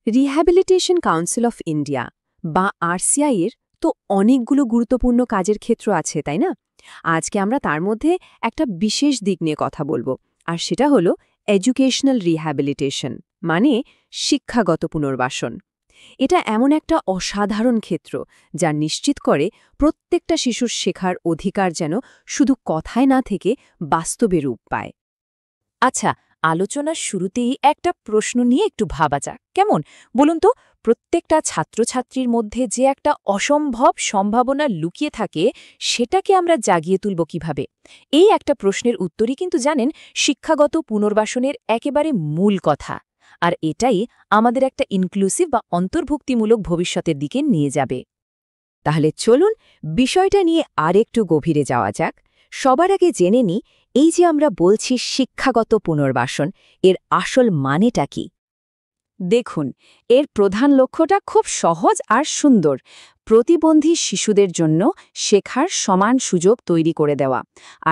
Rehabilitation council of India বা RCI এর তো অনেকগুলো গুরুত্বপূর্ণ কাজের ক্ষেত্র আছে, তাই না? আজকে আমরা তার মধ্যে একটা বিশেষ দিক নিয়ে কথা বলবো, আর সেটা হলো এডুকেশনাল রিহ্যাবিলিটেশন, মানে শিক্ষাগত পুনর্বাসন। এটা এমন একটা অসাধারণ ক্ষেত্র যা নিশ্চিত করে প্রত্যেকটা শিশুর শেখার অধিকার যেন শুধু কথায় না থেকে বাস্তবে রূপ পায়। আচ্ছা, আলোচনার শুরুতেই একটা প্রশ্ন নিয়ে একটু ভাবা যাক, কেমন? বলুন তো, প্রত্যেকটা ছাত্রছাত্রীর মধ্যে যে একটা অসম্ভব সম্ভাবনা লুকিয়ে থাকে, সেটাকে আমরা জাগিয়ে তুলব কিভাবে? এই একটা প্রশ্নের উত্তরই কিন্তু জানেন শিক্ষাগত পুনর্বাসনের একেবারে মূল কথা। আর এটাই আমাদের একটা ইনক্লুসিভ বা অন্তর্ভুক্তিমূলক ভবিষ্যতের দিকে নিয়ে যাবে। তাহলে চলুন বিষয়টা নিয়ে আরেকটু গভীরে যাওয়া যাক। সবার আগে জেনে নিই, এই যে আমরা বলছি শিক্ষাগত পুনর্বাসন, এর আসল মানেটা কি? দেখুন, এর প্রধান লক্ষ্যটা খুব সহজ আর সুন্দর। প্রতিবন্ধী শিশুদের জন্য শেখার সমান সুযোগ তৈরি করে দেওয়া।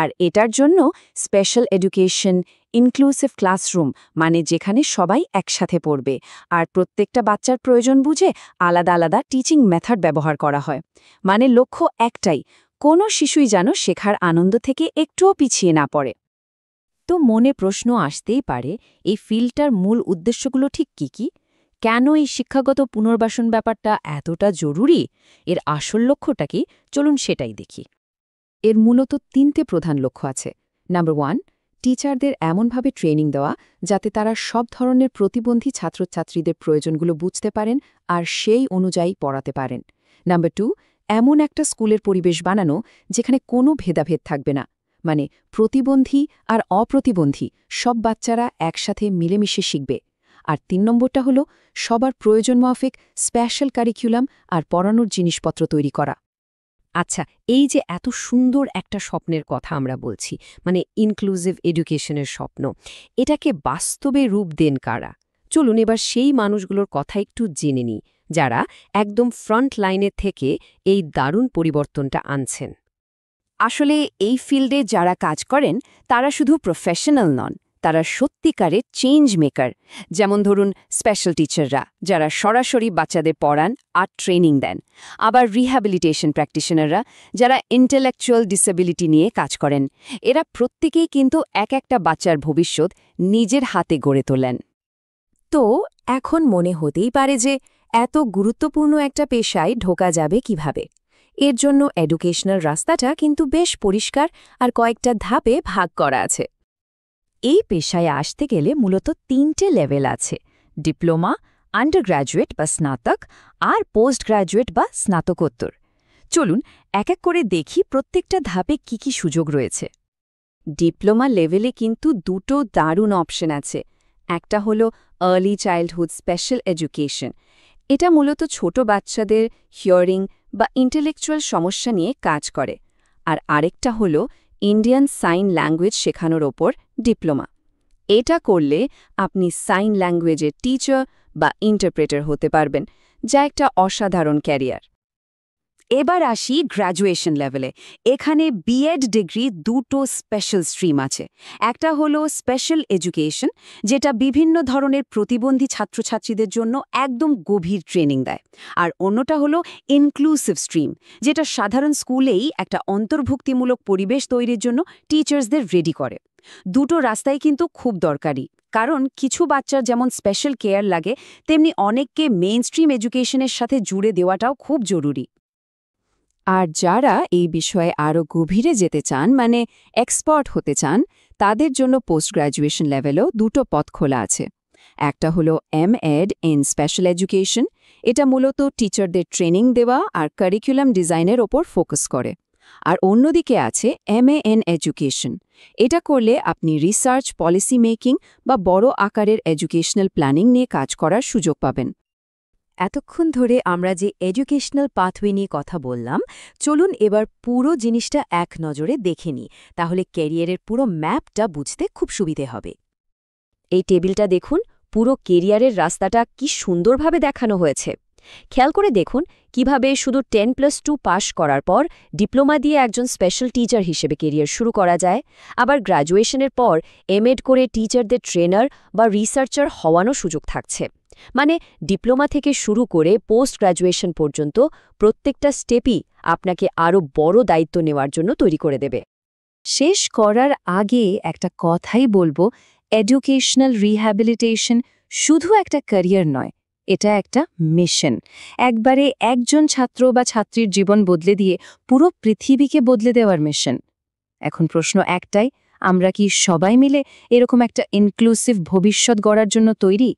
আর এটার জন্য স্পেশাল এডুকেশন, ইনক্লুসিভ ক্লাসরুম, মানে যেখানে সবাই একসাথে পড়বে আর প্রত্যেকটা বাচ্চার প্রয়োজন বুঝে আলাদা আলাদা টিচিং মেথড ব্যবহার করা হয়। মানে লক্ষ্য একটাই, কোনো শিশুই যেন শেখার আনন্দ থেকে একটুও পিছিয়ে না পড়ে। তো মনে প্রশ্ন আসতেই পারে, এই ফিল্ডটার মূল উদ্দেশ্যগুলো ঠিক কি কি? কেন এই শিক্ষাগত পুনর্বাসন ব্যাপারটা এতটা জরুরি? এর আসল লক্ষ্যটা কি? চলুন সেটাই দেখি। এর মূলত তিনটে প্রধান লক্ষ্য আছে। নাম্বার 1, টিচারদের এমনভাবে ট্রেনিং দেওয়া যাতে তারা সব ধরনের প্রতিবন্ধী ছাত্রছাত্রীদের প্রয়োজনগুলো বুঝতে পারেন আর সেই অনুযায়ী পড়াতে পারেন। নাম্বার 2, এমন একটা স্কুলের পরিবেশ বানানো যেখানে কোনো ভেদাভেদ থাকবে না, মানে প্রতিবন্ধী আর অপ্রতিবন্ধী সব বাচ্চারা একসাথে মিলেমিশে শিখবে। আর 3 নম্বরটা হলো সবার প্রয়োজন মাফিক স্পেশাল কারিকুলাম আর পড়ানোর জিনিসপত্র তৈরি করা। আচ্ছা, এই যে এত সুন্দর একটা স্বপ্নের কথা আমরা বলছি, মানে ইনক্লুসিভ এডুকেশনের স্বপ্ন, এটাকে বাস্তবে রূপ দেন কারা? চলুন এবার সেই মানুষগুলোর কথা একটু জেনে নিই, যারা একদম ফ্রন্ট লাইনের থেকে এই দারুণ পরিবর্তনটা আনছেন। আসলে এই ফিল্ডে যারা কাজ করেন তারা শুধু প্রফেশনাল নন, তারা সত্যিকারের চেঞ্জ মেকার। যেমন ধরুন স্পেশাল টিচাররা, যারা সরাসরি বাচ্চাদের পড়ান আর ট্রেনিং দেন। আবার রিহ্যাবিলিটেশন প্র্যাকটিশনাররা, যারা ইন্টেলেকচুয়াল ডিসেবিলিটি নিয়ে কাজ করেন। এরা প্রত্যেকেই কিন্তু এক একটা বাচ্চার ভবিষ্যৎ নিজের হাতে গড়ে তোলেন। তো এখন মনে হতেই পারে যে এত গুরুত্বপূর্ণ একটা পেশায় ঢোকা যাবে কিভাবে? এর জন্য এডুকেশনাল রাস্তাটা কিন্তু বেশ পরিষ্কার আর কয়েকটা ধাপে ভাগ করা আছে। এই পেশায় আসতে গেলে মূলত 3টে লেভেল আছে: ডিপ্লোমা, আন্ডারগ্র্যাজুয়েট বা স্নাতক, আর পোস্ট গ্র্যাজুয়েট বা স্নাতকোত্তর। চলুন এক এক করে দেখি প্রত্যেকটা ধাপে কি কি সুযোগ রয়েছে। ডিপ্লোমা লেভেলে কিন্তু দুটো দারুণ অপশন আছে। একটা হলো আর্লি চাইল্ডহুড স্পেশাল এডুকেশন। এটা মূলত ছোট বাচ্চাদের হিয়ারিং বা ইন্টেলেকচুয়াল সমস্যা নিয়ে কাজ করে। আর আরেকটা হলো ইন্ডিয়ান সাইন ল্যাঙ্গুয়েজ শেখানোর ওপর ডিপ্লোমা। এটা করলে আপনি সাইন ল্যাঙ্গুয়েজের টিচার বা ইন্টারপ্রেটার হতে পারবেন, যা একটা অসাধারণ ক্যারিয়ার। এবার আসি গ্র্যাজুয়েশন লেভেলে। এখানে বিএড ডিগ্রি দুটো স্পেশাল স্ট্রিম আছে। একটা হলো স্পেশাল এডুকেশন, যেটা বিভিন্ন ধরনের প্রতিবন্ধী ছাত্রছাত্রীদের জন্য একদম গভীর ট্রেনিং দেয়। আর অন্যটা হলো ইনক্লুসিভ স্ট্রিম, যেটা সাধারণ স্কুলেই একটা অন্তর্ভুক্তিমূলক পরিবেশ তৈরির জন্য টিচার্সদের রেডি করে। দুটো রাস্তাই কিন্তু খুব দরকারি, কারণ কিছু বাচ্চার যেমন স্পেশাল কেয়ার লাগে, তেমনি অনেককে মেইনস্ট্রিম এডুকেশনের সাথে জুড়ে দেওয়াটাও খুব জরুরি। আর যারা এই বিষয়ে আরও গভীরে যেতে চান, মানে এক্সপার্ট হতে চান, তাদের জন্য পোস্ট গ্র্যাজুয়েশন লেভেলেও দুটো পথ খোলা আছে। একটা হলো এম.এড ইন স্পেশাল এডুকেশন। এটা মূলত টিচারদের ট্রেনিং দেওয়া আর কারিকুলাম ডিজাইনের ওপর ফোকাস করে। আর অন্যদিকে আছে এম.এ ইন এডুকেশন। এটা করলে আপনি রিসার্চ, পলিসি মেকিং বা বড় আকারের এডুকেশনাল প্ল্যানিং নিয়ে কাজ করার সুযোগ পাবেন। এতক্ষণ ধরে আমরা যে এডুকেশনাল পাথওয়ে নিয়ে কথা বললাম, চলুন এবার পুরো জিনিসটা এক নজরে দেখে নিই, তাহলে ক্যারিয়ারের পুরো ম্যাপটা বুঝতে খুব সুবিধে হবে। এই টেবিলটা দেখুন, পুরো ক্যারিয়ারের রাস্তাটা কি সুন্দরভাবে দেখানো হয়েছে। খেয়াল করে দেখুন কিভাবে শুধু 10+2 পাশ করার পর ডিপ্লোমা দিয়ে একজন স্পেশাল টিচার হিসেবে কেরিয়ার শুরু করা যায়, আবার গ্র্যাজুয়েশনের পর এমএড করে টিচারদের ট্রেনার বা রিসার্চার হওয়ারও সুযোগ থাকছে। মানে ডিপ্লোমা থেকে শুরু করে পোস্ট গ্র্যাজুয়েশন পর্যন্ত প্রত্যেকটা স্টেপই আপনাকে আরও বড় দায়িত্ব নেওয়ার জন্য তৈরি করে দেবে। শেষ করার আগে একটা কথাই বলবো, এডুকেশনাল রিহ্যাবিলিটেশন শুধু একটা ক্যারিয়ার নয়, এটা একটা মিশন। একবারে একজন ছাত্র বা ছাত্রীর জীবন বদলে দিয়ে পুরো পৃথিবীকে বদলে দেওয়ার মিশন। এখন প্রশ্ন একটাই, আমরা কি সবাই মিলে এরকম একটা ইনক্লুসিভ ভবিষ্যৎ গড়ার জন্য তৈরি?